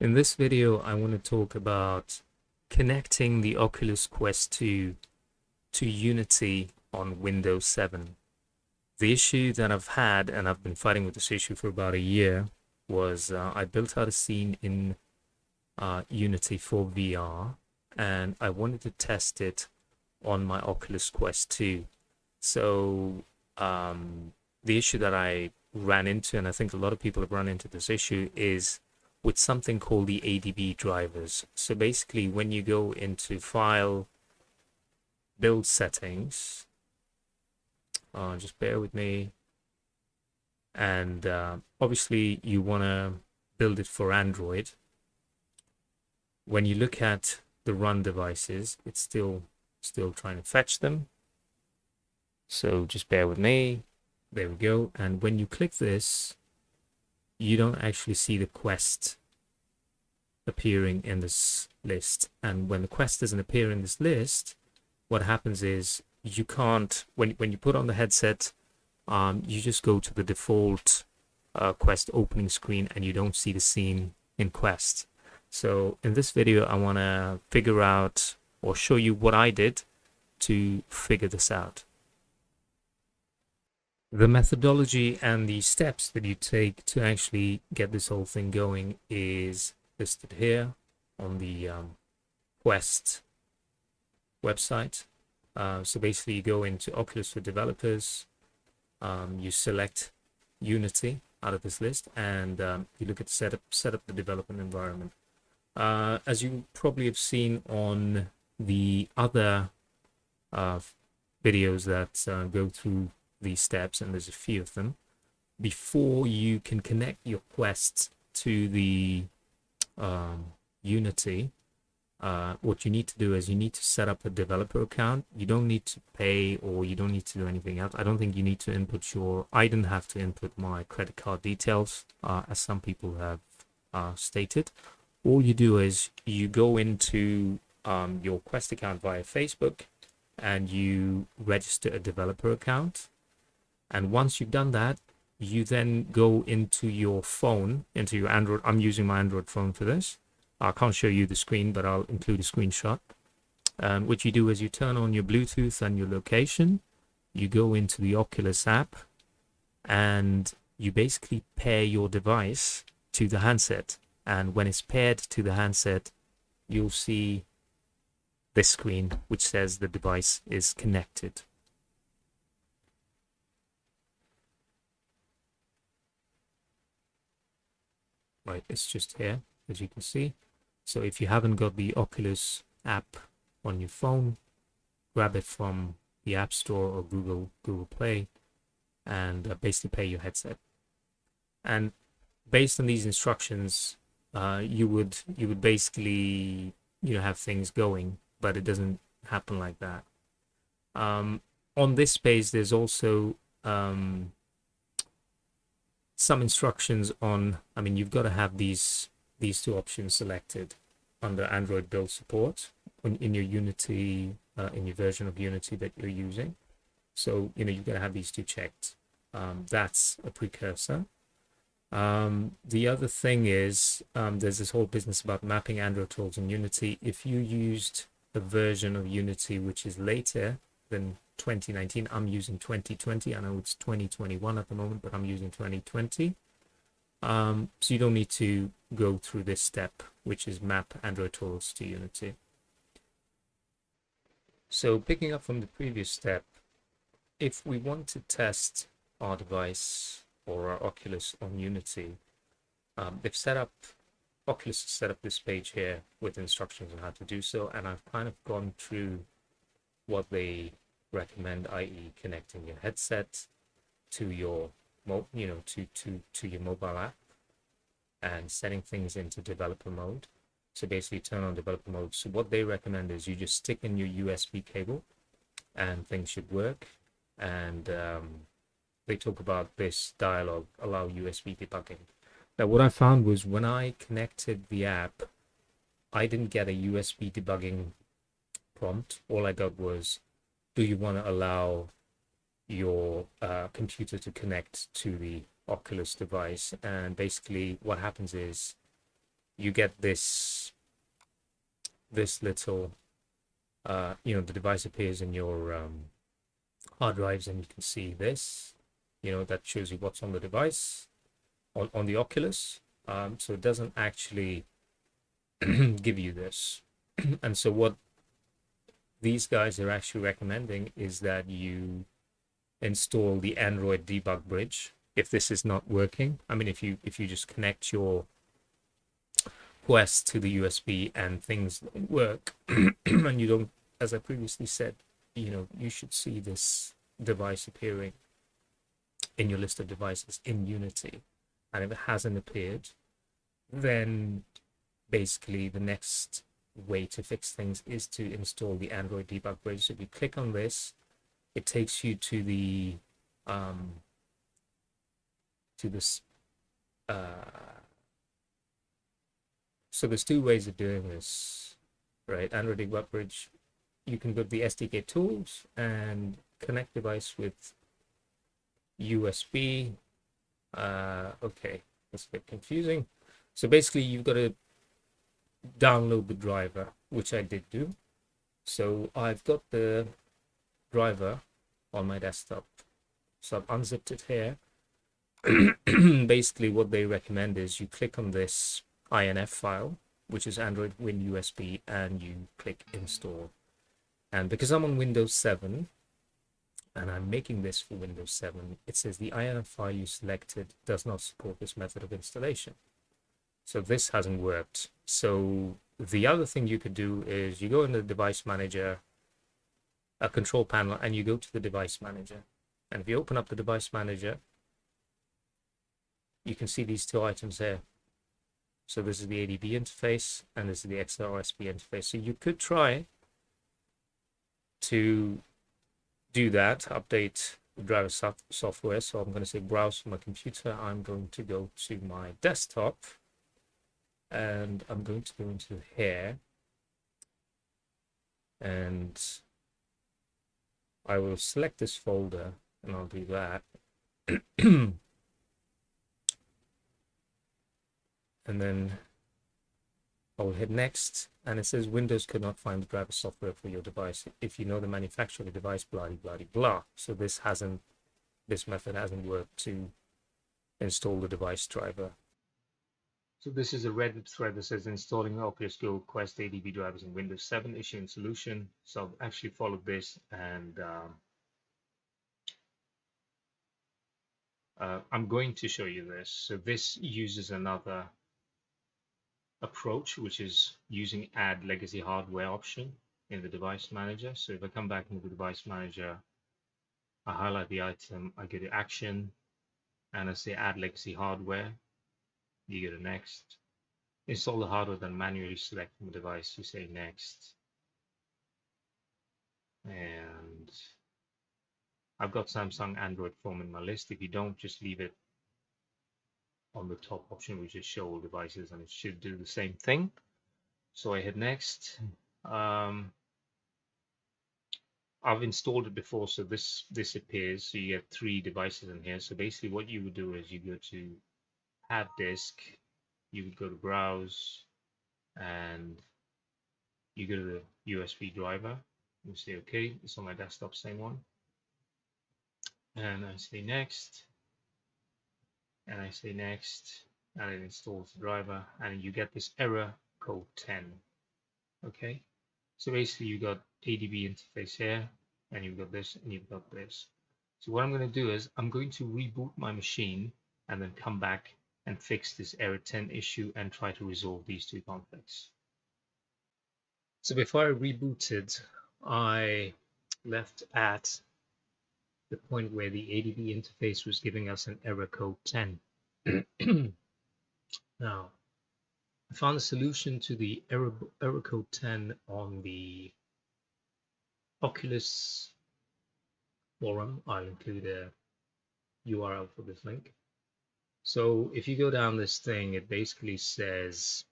In this video, I want to talk about connecting the Oculus Quest 2 to Unity on Windows 7. The issue that I've had, and I've been fighting with this issue for about a year, was I built out a scene in Unity for VR, and I wanted to test it on my Oculus Quest 2. So the issue that I ran into, and I think a lot of people have run into this issue, is with something called the ADB drivers. So basically, when you go into File, Build Settings, just bear with me, and obviously you want to build it for Android. When you look at the run devices, it's still trying to fetch them. So just bear with me. There we go. And when you click this, you don't actually see the Quest appearing in this list. And when the Quest doesn't appear in this list, what happens is you can't, when you put on the headset, you just go to the default Quest opening screen and you don't see the scene in Quest. So in this video, I want to figure out or show you what I did to figure this out. The methodology and the steps that you take to actually get this whole thing going is listed here on the Quest website. So basically you go into Oculus for Developers, you select Unity out of this list, and you look at set up the development environment. As you probably have seen on the other videos that go through these steps, and there's a few of them, before you can connect your Quest to the Unity, what you need to do is you need to set up a developer account. You don't need to pay, or you don't need to do anything else. I don't think you need to input I didn't have to input my credit card details, as some people have stated. All you do is you go into your Quest account via Facebook and you register a developer account. And once you've done that, you then go into your phone, into your Android. I'm using my Android phone for this. I can't show you the screen, but I'll include a screenshot. What you do is you turn on your Bluetooth and your location. You go into the Oculus app, and you basically pair your device to the handset. And when it's paired to the handset, you'll see this screen, which says the device is connected. Right, it's just here, as you can see. So if you haven't got the Oculus app on your phone, grab it from the App Store or Google Play, and basically pair your headset. And based on these instructions, you would basically have things going, but it doesn't happen like that. On this page, there's also some instructions on, you've got to have these two options selected under Android build support in your Unity, in your version of Unity that you're using. So, you've got to have these two checked. That's a precursor. The other thing is, there's this whole business about mapping Android tools in Unity. If you used a version of Unity which is later than 2019, I'm using 2020. I know it's 2021 at the moment, but I'm using 2020. So you don't need to go through this step, which is map Android tools to Unity. So picking up from the previous step, if we want to test our device or our Oculus on Unity, Oculus has set up this page here with instructions on how to do so, and I've kind of gone through what they recommend, i.e. connecting your headset to your to your mobile app and setting things into developer mode. So basically turn on developer mode. So what they recommend is you just stick in your USB cable and things should work. And they talk about this dialog, allow USB debugging. Now what I found was when I connected the app, I didn't get a USB debugging prompt. All I got was, do you want to allow your computer to connect to the Oculus device? And basically what happens is you get this little the device appears in your hard drives, and you can see this, that shows you what's on the device on the Oculus. So it doesn't actually give you this. And so what these guys are actually recommending is that you install the Android debug bridge if this is not working. I mean, if you just connect your Quest to the USB and things don't work, and you don't, as I previously said, you should see this device appearing in your list of devices in Unity. And if it hasn't appeared, then basically the next way to fix things is to install the Android debug bridge. So if you click on this, it takes you to the so there's two ways of doing this, right? Android debug bridge, you can go to the SDK tools and connect device with USB. Okay, that's a bit confusing. So basically you've got to download the driver, which I did do. So I've got the driver on my desktop. So I've unzipped it here. Basically what they recommend is you click on this INF file, which is Android Win USB, and you click install. And because I'm on Windows 7 and I'm making this for Windows 7, it says the INF file you selected does not support this method of installation. So this hasn't worked. So the other thing you could do is you go in the device manager, a control panel, and you go to the device manager. And if you open up the device manager, you can see these two items here. So this is the ADB interface, and this is the XRSB interface. So you could try to do that, update the driver software. So I'm going to say browse from my computer. I'm going to go to my desktop, and I'm going to go into here, and I will select this folder, and I'll do that. And then I'll hit next, and it says Windows could not find the driver software for your device. If you know the manufacturer of the device, blah, blah, blah. So this method hasn't worked to install the device driver. So this is a Reddit thread that says installing Oculus Quest ADB drivers in Windows 7 issue and solution. So I've actually followed this, and I'm going to show you this. So this uses another approach, which is using add legacy hardware option in the device manager. So if I come back into the device manager, I highlight the item, I go to action, and I say add legacy hardware. You go to next. Install the hardware, then manually select from the device. You say next. And I've got Samsung Android phone in my list. If you don't, just leave it on the top option, which is show all devices, and it should do the same thing. So I hit next. I've installed it before, so this appears. So you get 3 devices in here. So basically what you would do is you go to add disk, you would go to browse, and you go to the USB driver. You say okay, it's on my desktop, same one. And I say next, and I say next, and it installs the driver, and you get this error code 10. Okay, so basically you got ADB interface here, and you've got this, and you've got this. So what I'm going to do is I'm going to reboot my machine and then come back and fix this error 10 issue and try to resolve these 2 conflicts. So before I rebooted, I left at the point where the ADB interface was giving us an error code 10. Now, I found a solution to the error code 10 on the Oculus forum. I'll include a URL for this link. So if you go down this thing, it basically says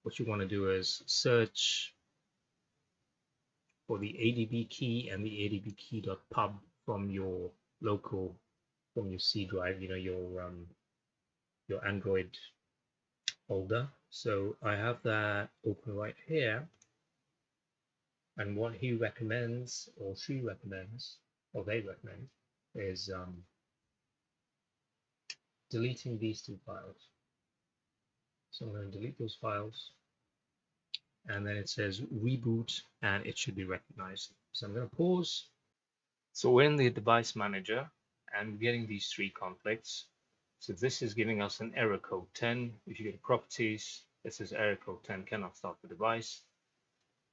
what you want to do is search for the ADB key and the ADB key.pub from your C drive, your Android folder. So I have that open right here. And what he recommends, or she recommends, or they recommend, is deleting these two files. So I'm going to delete those files, and then it says reboot, and it should be recognized. So I'm going to pause. So we're in the device manager, and we're getting these three conflicts. So this is giving us an error code 10. If you go to properties, it says error code 10 cannot start the device.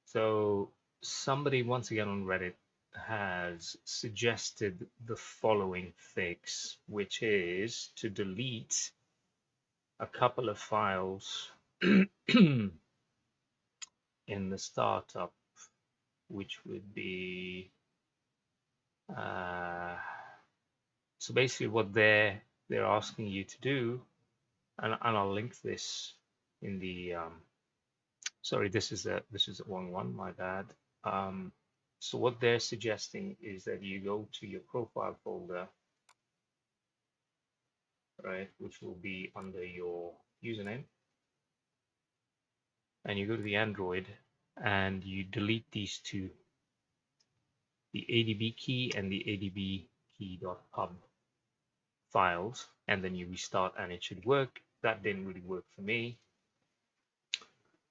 So somebody, once again on Reddit, has suggested the following fix, which is to delete a couple of files in the startup, which would be so basically what they're asking you to do, and I'll link this in the sorry, this is the wrong one, my bad. So what they're suggesting is that you go to your profile folder, right, which will be under your username, and you go to the Android and you delete these two, the ADB key and the ADB key.pub files, and then you restart and it should work. That didn't really work for me.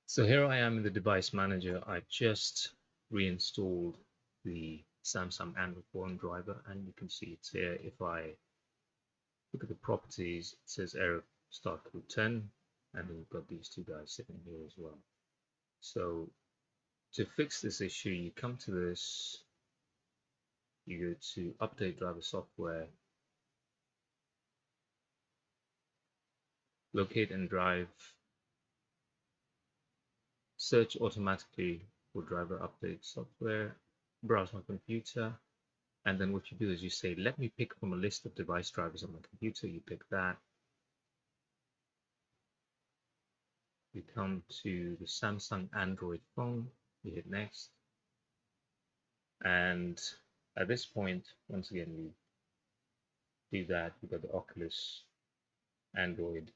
So here I am in the device manager. I just reinstalled the Samsung Android phone driver, and you can see it's here. If I look at the properties, it says error start code 10, and we've got these two guys sitting here as well. So to fix this issue, you come to this, you go to update driver software, locate and drive, search automatically for driver update software, browse my computer, and then what you do is you say, let me pick from a list of device drivers on my computer. You pick that. You come to the Samsung Android phone, you hit next. And at this point, once again, you do that. You've got the Oculus Android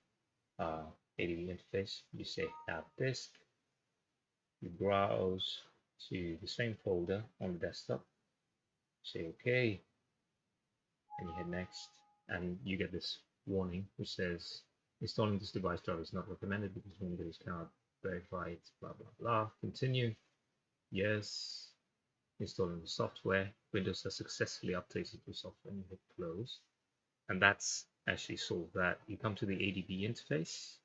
ADB interface. You say add disk. You browse to the same folder on the desktop. Say OK, and you hit next, and you get this warning which says installing this device driver is not recommended because Windows cannot verify it, blah blah blah. Continue. Yes. Installing the software. Windows has successfully updated your software, and you hit close. And that's actually solved that. You come to the ADB interface.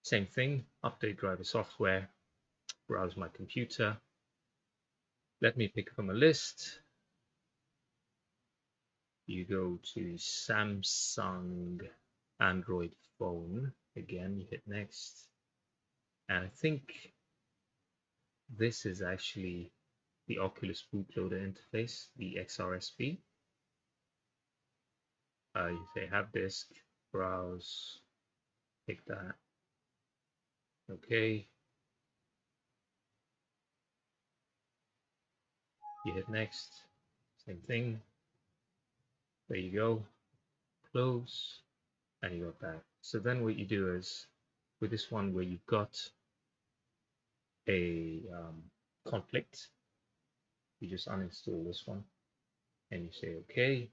Same thing, update driver software, browse my computer. Let me pick from a list. You go to Samsung Android phone. Again, you hit next. And I think this is actually the Oculus bootloader interface, the XRSP. You say have disk, browse, pick that. Okay. You hit next. Same thing. There you go. Close. And you got that. So then what you do is, with this one where you've got a conflict, you just uninstall this one and you say OK.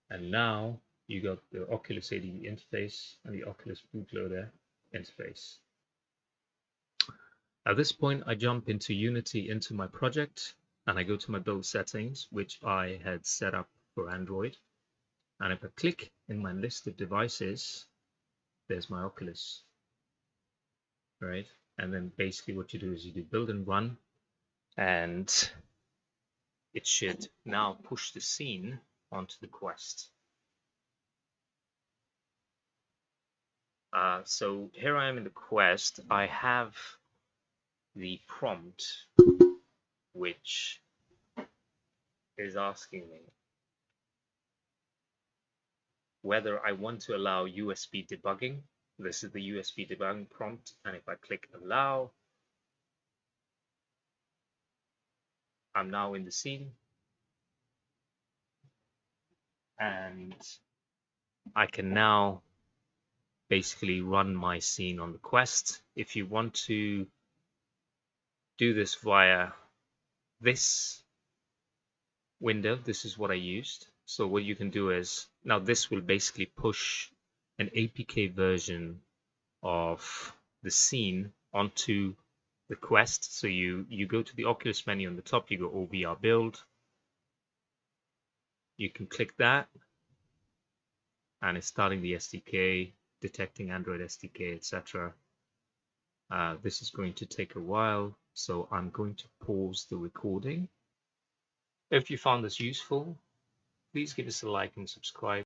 And now you got the Oculus ADB interface and the Oculus bootloader interface. At this point, I jump into Unity into my project and I go to my build settings, which I had set up for Android. And if I click in my list of devices, there's my Oculus, right? And then basically what you do is you do build and run, and it should now push the scene onto the Quest. So here I am in the Quest. I have the prompt, which is asking me whether I want to allow USB debugging. This is the USB debugging prompt, and if I click allow, I'm now in the scene, and I can now basically run my scene on the Quest. If you want to do this via this window, this is what I used. So what you can do is, now this will basically push an APK version of the scene onto the Quest. So you go to the Oculus menu on the top, you go OBR build, you can click that, and it's starting the SDK, detecting Android SDK, etc. This is going to take a while, so I'm going to pause the recording. If you found this useful, please give us a like and subscribe.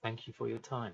Thank you for your time.